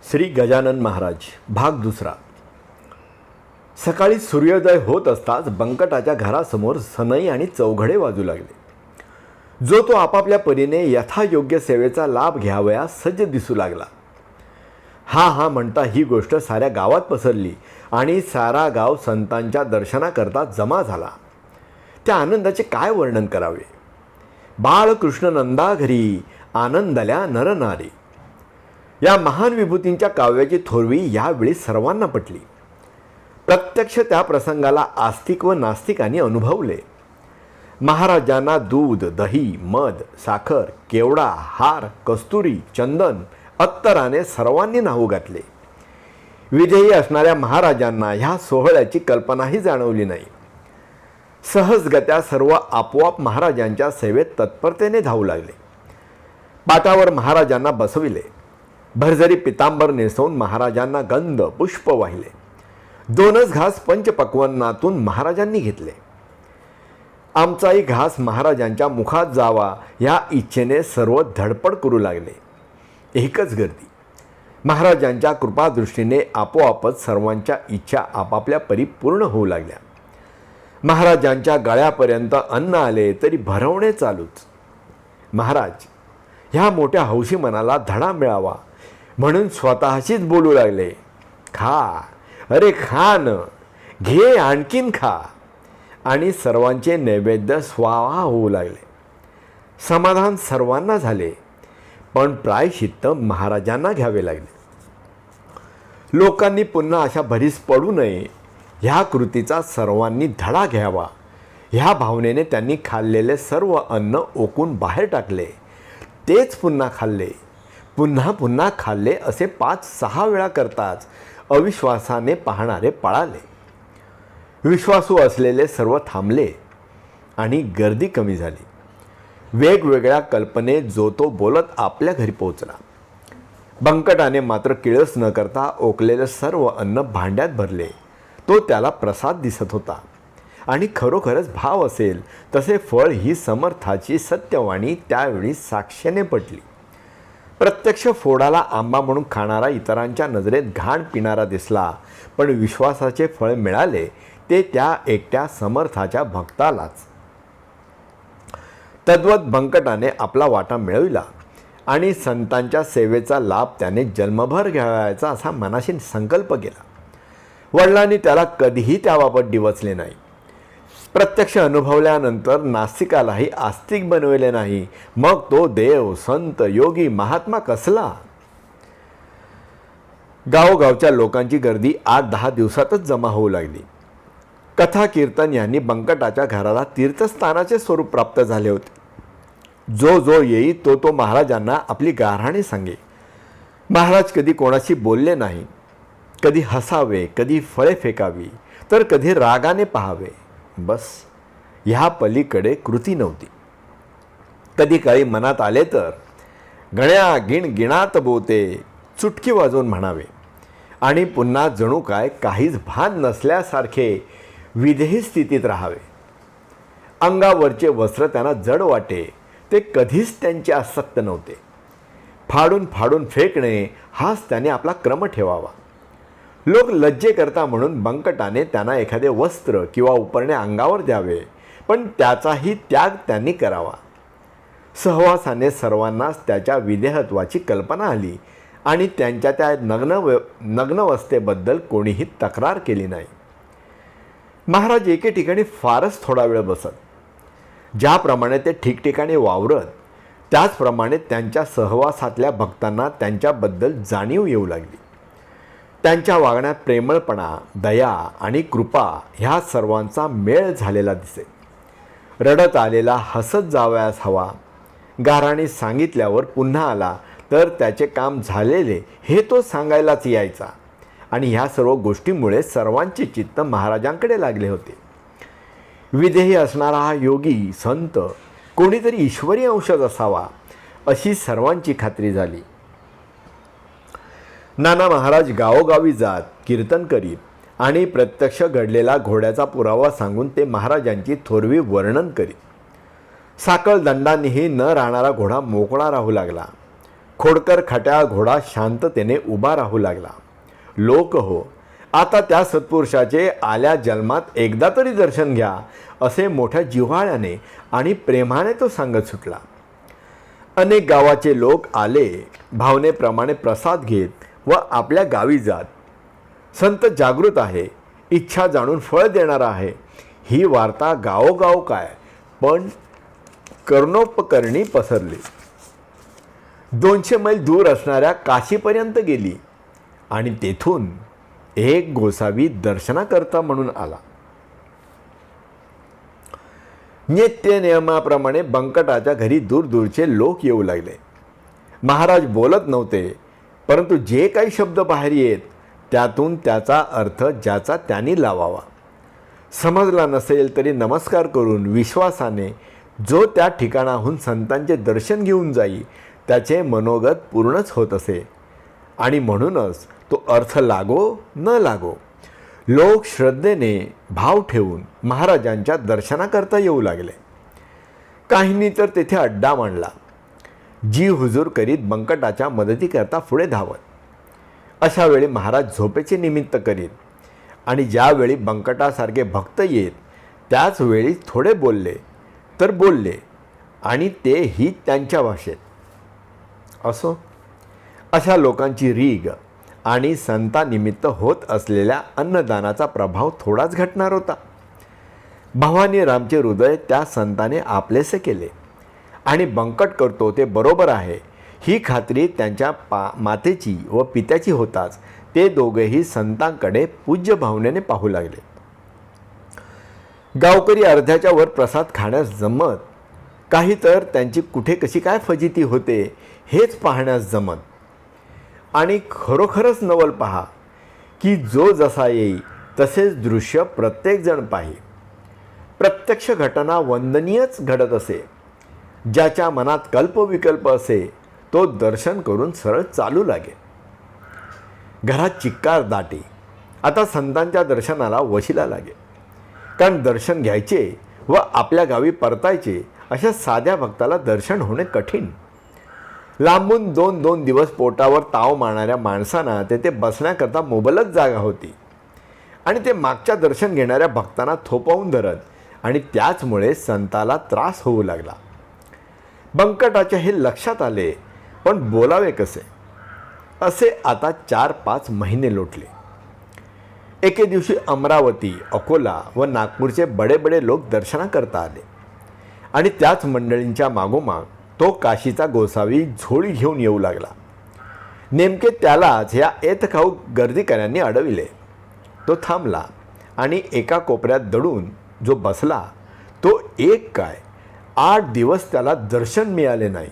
श्री गजानन महाराज भाग दुसरा। सकाळी सूर्योदय होत असताच बंकटाच्या घरासमोर सनई आणि चौघडे वाजू लागले। जो तो आपापल्या परीने यथायोग्य सेवेचा लाभ घ्यावयास सज्ज दिसू लागला। हा हा म्हणता ही गोष्ट साऱ्या गावात पसरली आणि सारा गाव संतांच्या दर्शनाकरता जमा झाला। त्या आनंदाचे काय वर्णन करावे। बाळकृष्ण नंदा घरी आनंदल्या नरनारी या महान विभूतींच्या काव्याची थोरवी यावेळी सर्वांना पटली। प्रत्यक्ष त्या प्रसंगाला आस्तिक व नास्तिकांनी अनुभवले। महाराजांना दूध, दही, मध, साखर, केवडा, हार, कस्तुरी, चंदन, अत्तराने सर्वांनी न्हाऊ घातले। विधेयी असणाऱ्या महाराजांना ह्या सोहळ्याची कल्पनाही जाणवली नाही। सहजगत्या सर्व आपोआप महाराजांच्या सेवेत तत्परतेने धावू लागले। पाटावर महाराजांना बसविले। भरजरी पितांबर नेसवून महाराजांना गंध पुष्प वाहिले। दोनच घास पंचपक्वान्नातून महाराजांनी घेतले। आमचाही घास महाराजांच्या मुखात जावा या इच्छेने सर्व धडपड करू लागले। एकच गर्दी। महाराजांच्या कृपादृष्टीने आपोआपच सर्वांच्या इच्छा आपापल्या परी पूर्ण होऊ लागल्या। महाराजांच्या गळ्यापर्यंत अन्न आले तरी भरवणे चालूच। महाराज ह्या मोठ्या हौशी मनाला धडा मिळावा म्हणून स्वतःशीच बोलू लागले, खा, अरे खा न, घे आणखीन खा। आणि सर्वांचे नैवेद्य स्वाहा होऊ लागले। समाधान सर्वांना झाले, पण प्रायश्चित्त महाराजांना घ्यावे लागले। लोकांनी पुन्हा अशा भरीस पडू नये ह्या कृतीचा सर्वांनी धडा घ्यावा ह्या भावनेने त्यांनी खाल्लेले सर्व अन्न ओकून बाहेर टाकले। तेच पुन्हा खाल्ले, पुन्हा पुन्हा खाल्ले असे 5-6 वेळा करताच अविश्वासाने पाहणारे पळाले। विश्वासू असलेले सर्व थांबले आणि गर्दी कमी झाली। वेगवेगळ्या कल्पने जो तो बोलत आपल्या घरी पोहोचला। बंकटाने मात्र किळस न करता ओकलेले सर्व अन्न भांड्यात भरले। तो त्याला प्रसाद दिसत होता आणि खरोखरच भाव असेल तसे फळ ही समर्थाची सत्यवाणी त्यावेळी साक्षेने पटली। प्रत्यक्ष फोडाला आंबा म्हणून खाणारा इतरांच्या नजरेत घाण पिणारा दिसला, पण विश्वासाचे फळ मिळाले ते त्या एकट्या समर्थाच्या भक्तालाच। तद्वत बंकटाने आपला वाटा मिळविला आणि संतांच्या सेवेचा लाभ त्याने जन्मभर घ्यावयाचा असा मनाशी संकल्प केला। वडिलांनी त्याला कधीही त्याबाबत डिवचले नाही। प्रत्यक्ष अनुभवल्यानंतर नास्तिकालाही आस्तिक बनविले नाही, मग तो देव, संत, योगी, महात्मा कसला। गावोगावच्या लोकांची गर्दी 8-10 दिवसातच जमा होऊ लागली। कथा कीर्तन यांनी बंकटाच्या घराला तीर्थस्थानाचे स्वरूप प्राप्त झाले होते। जो जो येई तो तो महाराजांना आपली गाऱ्हाणे सांगे। महाराज कधी कोणाशी बोलले नाही। कधी हसावे, कधी फळे फेकावी, तर कधी रागाने पाहावे, बस ह्या पलीकडे कृती नव्हती। कधी काळी मनात आले तर गण्या गिण गिणात बोते चुटकी वाजवून म्हणावे आणि पुन्हा जणू काय काहीच भान नसल्यासारखे विधेयी स्थितीत राहावे। अंगावरचे वस्त्र त्यांना जड वाटे, ते कधीच त्यांचे आसक्त नव्हते। फाडून फाडून फेकणे हाच त्याने आपला क्रम ठेवावा। लोक लज्जे करता म्हणून बंकटाने त्यांना एखादे वस्त्र किंवा उपरणे अंगावर द्यावे, पण त्याचाही त्याग त्यांनी करावा। सहवासाने सर्वांनाच त्याच्या विधेयत्वाची कल्पना आली आणि त्यांच्या त्या नग्नवस्थेबद्दल कोणीही तक्रार केली नाही। महाराज एके ठिकाणी फारच थोडा वेळ बसत। ज्याप्रमाणे ते ठिकठिकाणी वावरत त्याचप्रमाणे त्यांच्या सहवासातल्या भक्तांना त्यांच्याबद्दल जाणीव येऊ लागली। त्यांच्या वागण्यात प्रेमळपणा, दया आणि कृपा ह्या सर्वांचा मेळ झालेला दिसे। रडत आलेला हसत जावयास हवा, गाऱ्हाणे सांगितल्यावर पुन्हा आला तर त्याचे काम झालेले हे तो सांगायलाच यायचा आणि ह्या सर्व गोष्टींमुळे सर्वांचे चित्त महाराजांकडे लागले होते। विधेयी असणारा हा योगी, संत कोणीतरी ईश्वरी अंशज असावा अशी सर्वांची खात्री झाली। नाना महाराज गावोगावी जात कीर्तन करीत आणि प्रत्यक्ष घडलेला घोड्याचा पुरावा सांगून ते महाराजांची थोरवी वर्णन करीत। साखळ दंडानेही न राहणारा घोडा मोकळा राहू लागला। खोडकर खट्याळ घोडा शांततेने उभा राहू लागला. लोक हो, आता त्या सत्पुरुषाचे आल्या जन्मात एकदा तरी दर्शन घ्या, असे मोठ्या जिव्हाळ्याने आणि प्रेमाने तो सांगत सुटला. अनेक गावाचे लोक आले, भावनेप्रमाणे प्रसाद घेत व आपल्या गावी जात. संत जागृत आहे, इच्छा जाणून फळ देणारा आहे, ही वार्ता गावोगाव काय पण कर्णोपकरणी पसरली. 200 मैल दूर असणाऱ्या काशीपर्यंत गेली आणि तेथून एक गोसावी दर्शनाकरता म्हणून आला. नित्य नियमाप्रमाणे बंकटाच्या घरी दूरदूरचे लोक येऊ लागले. महाराज बोलत नव्हते, परंतु जे काही शब्द बाहेर येत त्यातून त्याचा अर्थ ज्याचा त्यांनी लावावा. समजला नसेल तरी नमस्कार करून विश्वासाने जो त्या ठिकाणाहून संतांचे दर्शन घेऊन जाई त्याचे मनोगत पूर्णच होत असे. आणि म्हणूनच तो अर्थ लागो न लागो, लोक श्रद्धेने भाव ठेवून महाराजांच्या दर्शनाकरता येऊ लागले. काहींनी तर तेथे अड्डा मांडला. जी हुजूर करीत बंकटाच्या मदतीकरता पुढे धावत. अशा वेळी महाराज झोपेचे निमित्त करीत आणि ज्यावेळी बंकटासारखे भक्त येत त्याच वेळी थोडे बोलले तर बोलले, आणि तेही त्यांच्या भाषेत. असो, अशा लोकांची रीग आणि संतानिमित्त होत असलेल्या अन्नदानाचा प्रभाव थोडाच घटणार होता. भवानी रामचे हृदय त्या संताने आपलेसे केले आणि बंकट करतो ते बरोबर आहे ही खात्री त्यांच्या मातेची व पित्याची होताच ते दोघेही संतांकडे पूज्य भावनेने पाहू लागले. गावकरी अर्ध्याच्या वर प्रसाद खाण्यास जमत, काही तर त्यांची कुठे कशी काय फजिती होते हेच पाहण्यास जमत. आणि खरोखरच नवल पहा की जो जसा येई तसेच दृश्य प्रत्येकजण पाही. प्रत्यक्ष घटना वंदनीयच घडत असे. ज्याच्या मनात कल्पविकल्प असे तो दर्शन करून सरळ चालू लागे. घरात चिक्कार दाटी. आता संतांच्या दर्शनाला वशिला लागे. कारण दर्शन घ्यायचे व आपल्या गावी परतायचे अशा साध्या भक्ताला दर्शन होणे कठीण. लांबून 2-2 दिवस पोटावर ताव मारणाऱ्या माणसांना तेथे बसण्याकरता मुबलक जागा होती आणि ते मागच्या दर्शन घेणाऱ्या भक्तांना थोपवून धरत आणि त्याचमुळे संताला त्रास होऊ लागला. बंकटाचे हे लक्षात आले, पण बोलावे कसे असे आता 4-5 महिने लोटले. एके दिवशी अमरावती, अकोला व नागपूरचे बडे बडे लोक दर्शनाकरता आले आणि त्याच मंडळींच्या मागोमाग तो काशीचा गोसावी झोळी घेऊन येऊ लागला. नेमके त्यालाच ह्या एतखाऊ गर्दीकऱ्यांनी अडविले. तो थांबला आणि एका कोपऱ्यात दडून जो बसला तो एक काय 8 दिवस त्याला दर्शन मिळाले नाही.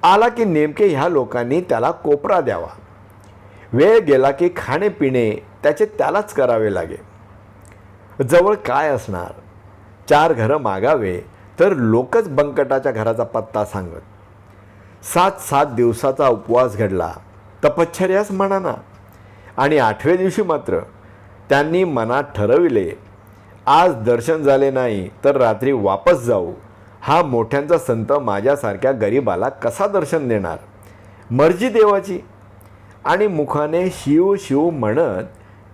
आला की नेमके ह्या लोकांनी त्याला कोपरा द्यावा. वेळ गेला की खाणे पिणे त्याचे त्यालाच करावे लागे. जवळ काय असणार, 4 घरं मागावे तर लोकच बंकटाच्या घराचा पत्ता सांगत. 7-7 दिवसाचा उपवास घडला, तपश्चर्याच म्हणाना. आणि 8व्या दिवशी मात्र त्यांनी मनात ठरविले, आज दर्शन झाले नाही तर रात्री वापस जाऊ. हा मोठ्यांचा संत माझ्यासारख्या गरिबाला कसा दर्शन देणार, मर्जी देवाची. आणि मुखाने शिव शिव म्हणत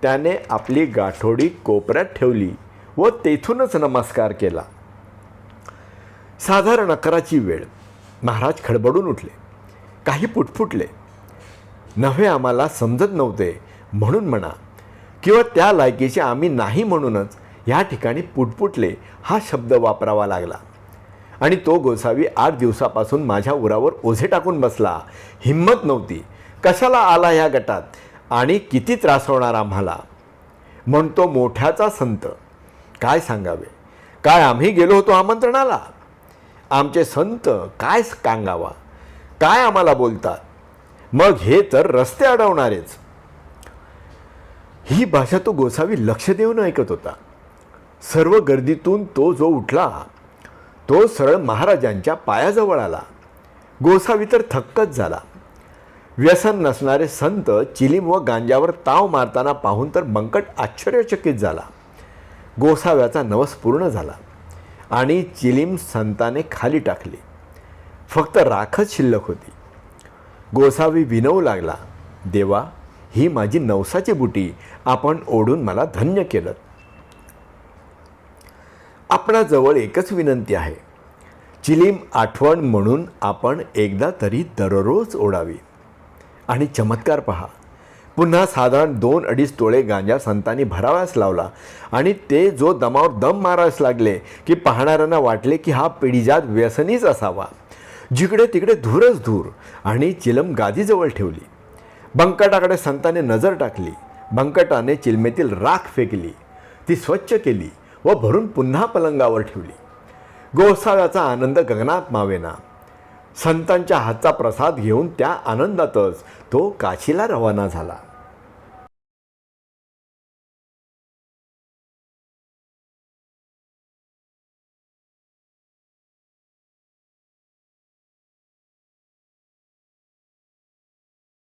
त्याने आपली गाठोडी कोपऱ्यात ठेवली व तेथूनच नमस्कार केला. साधारण 11ची वेळ. महाराज खडबडून उठले. काही पुटपुटले. नव्हे आम्हाला समजत नव्हते म्हणून म्हणा, किंवा त्या लायकीचे आम्ही नाही म्हणूनच ह्या ठिकाणी पुटपुटले हा शब्द वापरावा लागला. आणि तो गोसावी 8 दिवसापासून माझ्या उरावर ओझे टाकून बसला. हिंमत नव्हती. कशाला आला ह्या गटात आणि किती त्रास होणार आम्हाला. म्हणतो मोठ्याचा संत. काय सांगावे, काय आम्ही गेलो होतो आमंत्रणाला. आमचे संत काय सांगावा, काय आम्हाला बोलतात. मग हे तर रस्ते अडवणारेच. ही भाषा तो गोसावी लक्ष देऊन ऐकत होता. सर्व गर्दीतून तो जो उठला तो सरळ महाराजांच्या पायाजवळ आला. गोसावी तर थक्कच झाला. व्यसन नसणारे संत चिलीम व गांजावर ताव मारताना पाहून तर बंकट आश्चर्यचकित झाला. गोसाव्याचा नवस पूर्ण झाला आणि चिलीम संताने खाली टाकली. फक्त राखच शिल्लक होती. गोसावी विनवू लागला, देवा, ही माझी नवसाची बुटी आपण ओढून मला धन्य केलं. आपणाजवळ एकच विनंती आहे, चिलीम आठवण म्हणून आपण एकदा तरी दररोज ओढावी. आणि चमत्कार पहा, पुन्हा साधारण 2-2.5 तोळे गांजा संतांनी भराव्यास लावला आणि ते जो दमावर दम मारायला लागले की पाहणाऱ्यांना वाटले की हा पिढीजात व्यसनीच असावा. जिकडे तिकडे धूरच धूर आणि चिलम गादीजवळ ठेवली. बंकटाकडे संतांनी नजर टाकली. बंकटाने चिलमेतील राख फेकली, ती स्वच्छ केली व भरून पुन्हा पलंगावर ठेवली. गोसाव्याचा आनंद गगनात मावेना. संतांच्या हातचा प्रसाद घेऊन त्या आनंदातच तो काशीला रवाना झाला.